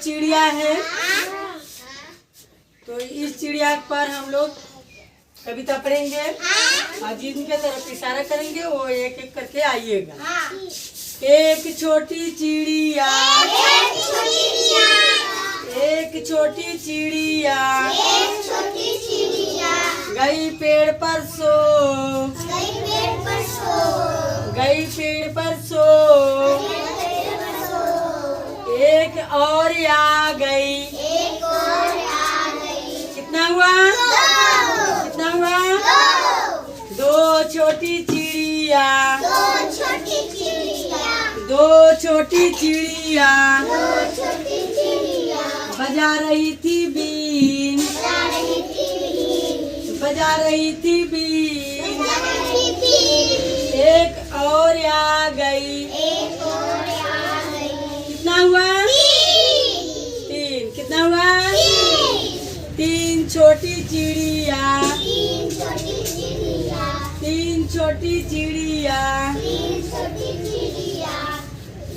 चिड़िया है, तो इस चिड़िया पर हम लोग कविता पढ़ेंगे और जिनके तरफ इशारा करेंगे वो एक एक करके आइएगा। एक छोटी चिड़िया, एक छोटी चिड़िया गई पेड़ पर सो, गई पेड़ पर सो, एक और आ गई। कितना हुआ? कितना हुआ? दो छोटी चिड़िया, दो छोटी चिड़िया बजा रही थी बीन, बजा रही थी बीन, एक और आ गई। कितना हुआ? तीन। कितना हुआ? तीन छोटी चिड़िया, तीन छोटी चिड़िया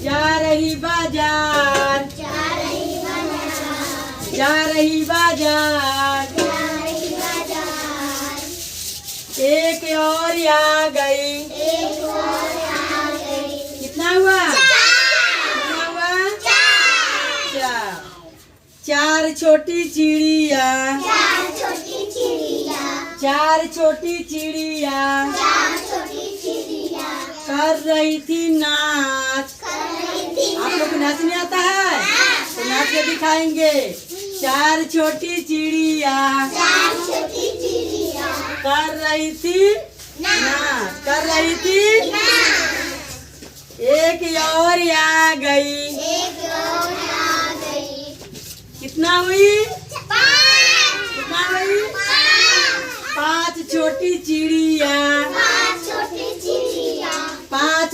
जा रही बाजार, जा रही बाजार, एक और आ गई। कितना हुआ? कितना हुआ? चार। चार छोटी चिड़िया, चार छोटी चिड़िया कर रही थी नाच। आप लोग को नाच नहीं आता है तो नाच के दिखाएंगे। चार छोटी चिड़िया कर रही थी नाच, कर रही थी। एक और आ गई। कितना हुई? कितना हुई? पांच छोटी चिड़िया, पांच छोटी चिड़िया पांच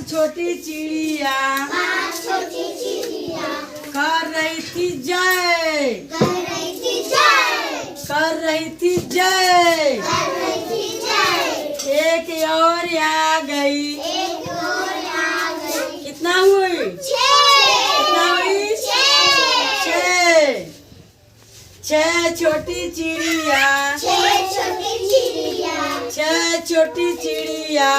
छोटी चिड़िया कर रही थी जय, कर रही थी जय। एक और आ गई। कितना हुई? कितना हुई? छह। छह छोटी चिड़िया, छह छोटी चिड़िया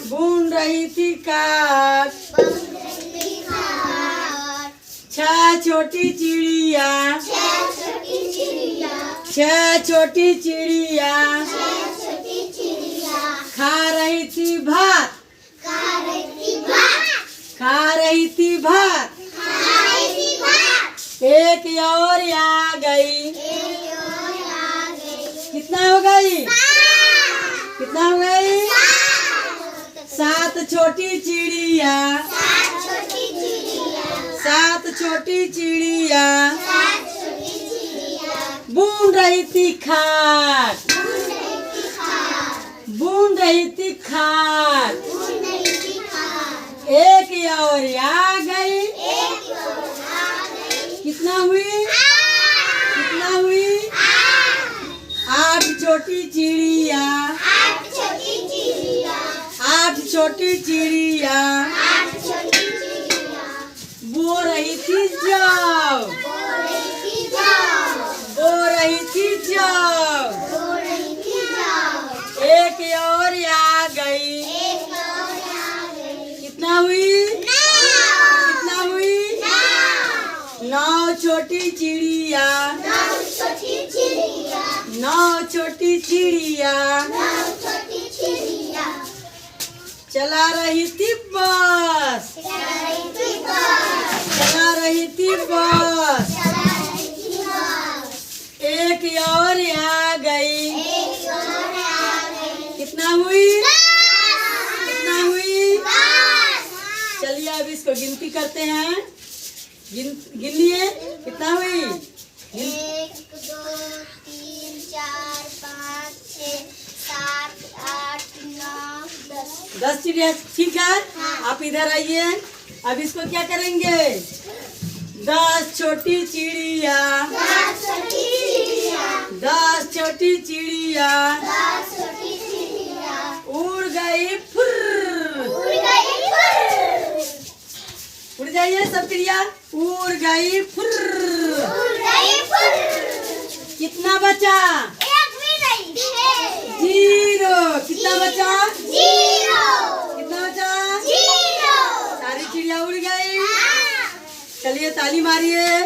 बुन रही थी काट। छह छोटी चिड़िया, छह छोटी चिड़िया खा रही थी भात, खा रही थी भात। एक और आ गई। कितना हो गई? कितना हो गई? सात छोटी चिड़िया, सात छोटी चिड़िया बुन रही थी खाट, बुन रही थी खाट। एक और आ गई। कितना हुई? कितना हुई? आठ छोटी चिड़िया, आठ छोटी चिड़िया बो रही थी जाओ, बो रही थी जाओ। एक और आ गई। कितना हुई? कितना हुई? नौ छोटी चिड़िया, नौ छोटी चिड़िया चला रही थी बस, चला रही थी बस। एक और आ गई। कितना हुई? कितना हुई? चलिए अब इसको गिनती करते हैं। गिन लिए। कितना हुई? 1 2 3 4 5 6 7 8 9 10। 10 चिड़िया। ठीक है। हाँ। आप इधर आइए। अब इसको क्या करेंगे? 10 छोटी चिड़िया, 10 छोटी चिड़िया, 10 छोटी चिड़िया 10 छोटी चिड़िया जाइए सब चिड़िया। उड़ गई फुर्र। कितना बचा? एक भी नहीं है। जीरो। कितना बचा? जीरो। कितना बचा? जीरो। सारी चिड़िया उड़ गई। चलिए ताली मारिए।